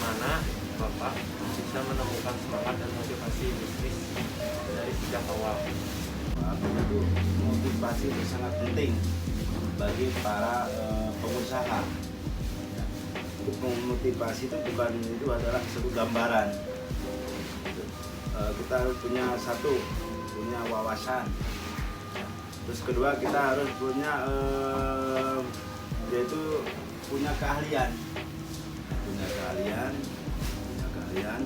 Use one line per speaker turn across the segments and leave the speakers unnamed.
bagaimana Bapak bisa menemukan semangat dan motivasi bisnis dari sejak awal?
Itu motivasi itu sangat penting bagi para pengusaha. Untuk memotivasi itu adalah satu gambaran. Kita harus punya wawasan. Terus kedua kita harus punya yaitu punya keahlian,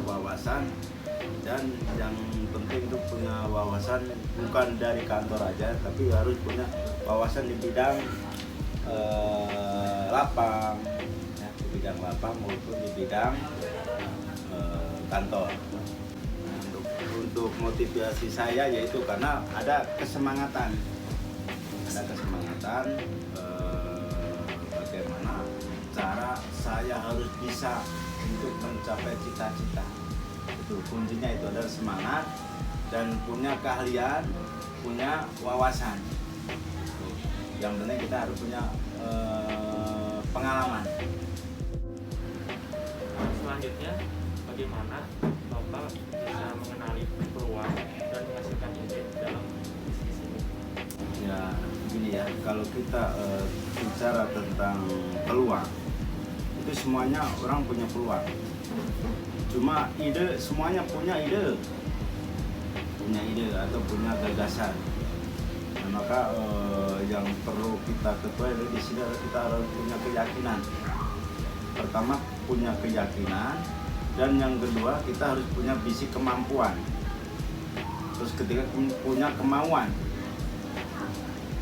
wawasan, dan yang penting itu punya wawasan bukan dari kantor aja, tapi harus punya wawasan di bidang lapang, ya, di bidang lapang maupun di bidang kantor. Nah, untuk motivasi saya yaitu karena ada kesemangatan, bagaimana cara saya harus bisa untuk mencapai cita-cita. Itu kuncinya, itu adalah semangat dan punya keahlian, punya wawasan. Yang penting kita harus punya pengalaman.
Selanjutnya, bagaimana Bapak bisa mengenali peluang dan menghasilkan ide dalam bisnis ini?
Ya, begini ya, kalau kita bicara tentang peluang, itu semuanya orang punya peluang. Cuma semuanya punya ide atau punya gagasan. Nah, maka yang perlu kita ketahui di sini adalah kita harus punya keyakinan. Pertama punya keyakinan, dan yang kedua kita harus punya visi kemampuan. Terus ketiga punya kemauan.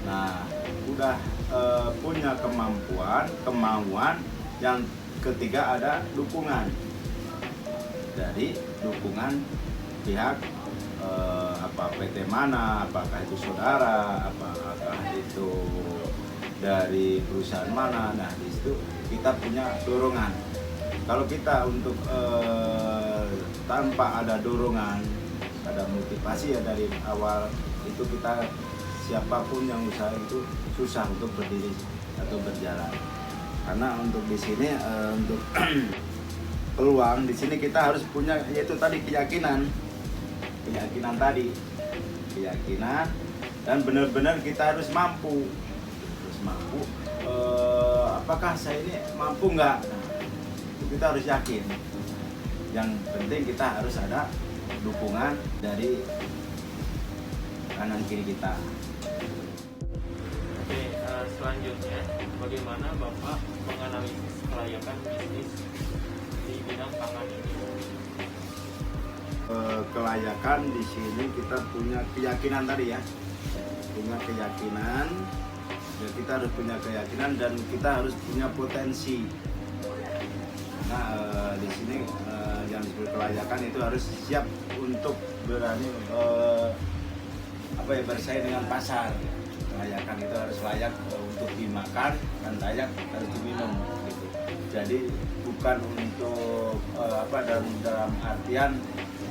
Nah, udah punya kemauan, yang ketiga ada dukungan. Dari dukungan pihak PT mana, apakah itu saudara, apakah itu dari perusahaan mana. Nah, di situ kita punya dorongan. Kalau kita untuk tanpa ada dorongan, ada motivasi ya dari awal, itu kita siapapun yang usaha itu susah untuk berdiri atau berjalan. Karena untuk di sini untuk peluang di sini kita harus punya, yaitu tadi keyakinan dan benar-benar kita harus mampu. Apakah saya ini mampu nggak? Nah, itu kita harus yakin. Yang penting kita harus ada dukungan dari kanan kiri kita.
Oke, selanjutnya bagaimana Bapak menganalisis kelayakan bisnis di bidang pangan ini?
Kelayakan di sini kita punya keyakinan tadi ya, ya, kita harus punya keyakinan dan kita harus punya potensi. Nah, di sini yang disebut kelayakan itu harus siap untuk berani bersaing dengan pasar. Kelayakan itu harus layak untuk dimakan dan layak harus diminum gitu. Jadi bukan untuk dalam artian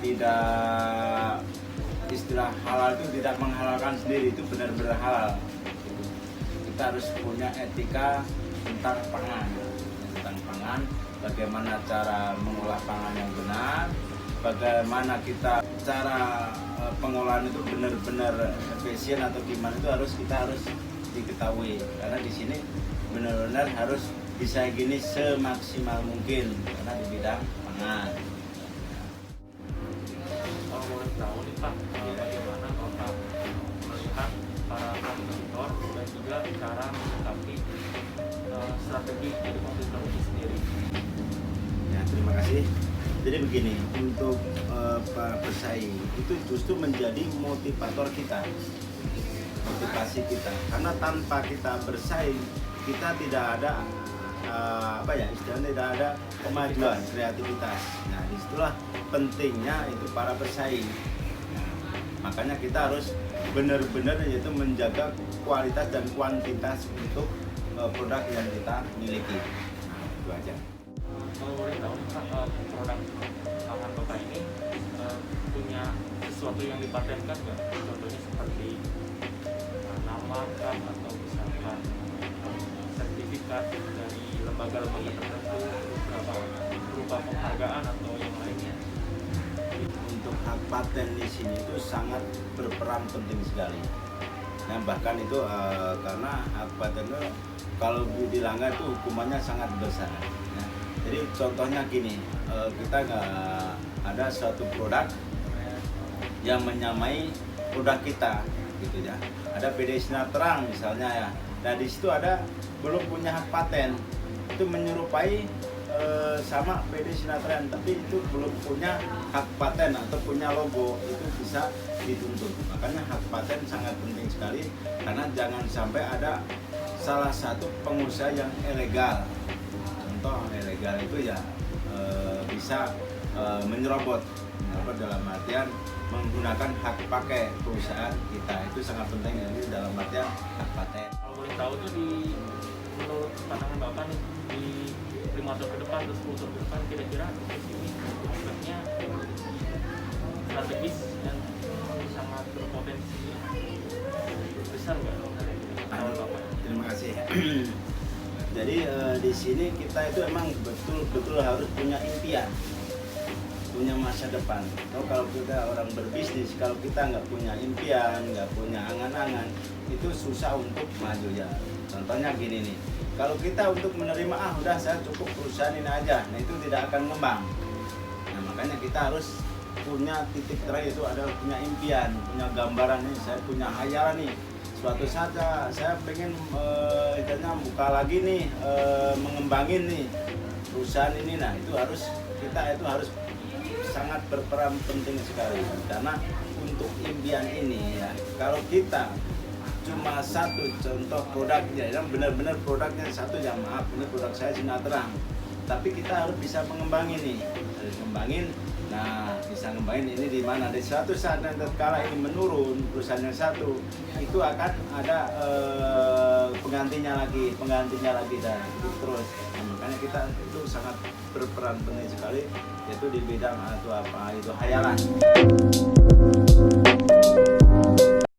tidak, istilah halal itu tidak menghalalkan sendiri, itu benar-benar halal gitu. Kita harus punya etika tentang pangan, bagaimana cara mengolah pangan yang benar, bagaimana kita cara pengolahan itu benar-benar efisien atau gimana, itu kita harus diketahui. Karena di sini benar-benar harus bisa gini semaksimal mungkin karena di bidang pangan.
Kalau boleh tahu nih Pak, bagaimana Bapak melihat para kompetitor dan juga cara menyikapi strategi dari kompetitor itu sendiri?
Ya, terima kasih. Jadi begini, untuk para pesaing itu justru menjadi motivasi kita. Karena tanpa kita bersaing, kita tidak ada istilahnya tidak ada kemajuan, kreativitas. Nah, disitulah pentingnya itu para pesaing. Nah, makanya kita harus benar-benar yaitu menjaga kualitas dan kuantitas untuk produk yang kita miliki. Nah, itu aja.
Kalau boleh tahu Pak, produk pangan Bapak ini punya sesuatu yang dipatenkan nggak? Contohnya seperti nama kah, atau misalkan sertifikat dari lembaga-lembaga tertentu berupa penghargaan atau yang lainnya.
Untuk hak paten di sini itu sangat berperan penting sekali. Nah, bahkan itu karena hak paten itu kalau dilanggar itu hukumannya sangat besar. Ya. Jadi contohnya gini, kita nggak ada suatu produk yang menyamai produk kita, gitu ya. Ada PD Sinar Terang misalnya ya. Nah di situ ada belum punya hak paten, itu menyerupai sama PD Sinar Terang, tapi itu belum punya hak paten atau punya logo, itu bisa dituntut. Makanya hak paten sangat penting sekali, karena jangan sampai ada salah satu pengusaha yang ilegal. Contoh ilegal itu ya bisa menyerobot dalam artian menggunakan hak pakai perusahaan kita, itu sangat penting. Ini dalam artian hak paten.
Kalau boleh tahu tuh menurut pandangan Bapak nih, di 5 tahun ke depan atau 10 tahun ke depan kira-kira ini aspeknya strategis dan sangat berpotensi besar nggak dari awal Bapak?
Terima kasih. Jadi di sini kita itu emang betul-betul harus punya impian, punya masa depan. Kalau kita orang berbisnis, kalau kita nggak punya impian, nggak punya angan-angan, itu susah untuk maju ya. Contohnya gini nih, kalau kita untuk menerima udah saya cukup perusahaan ini aja, nah itu tidak akan ngembang. Nah makanya kita harus punya titik terakhir, itu adalah punya impian, punya gambaran nih, saya punya hayalan nih. Suatu saat saya pengen buka lagi nih, mengembangin nih perusahaan ini. Nah itu kita harus sangat berperan penting sekali, karena untuk impian ini ya, kalau kita cuma satu contoh produknya, yang benar-benar produknya satu, ya maaf ini produk saya Sinar Terang, tapi kita harus bisa mengembangin nih, harus ngembangin. Nah bisa ngembangin ini di mana? Di suatu saat nanti kala ini menurun perusahaan yang satu, itu akan ada penggantinya lagi dan itu terus. Nah, makanya kita itu sangat berperan penting sekali, yaitu di bidang itu hayalan.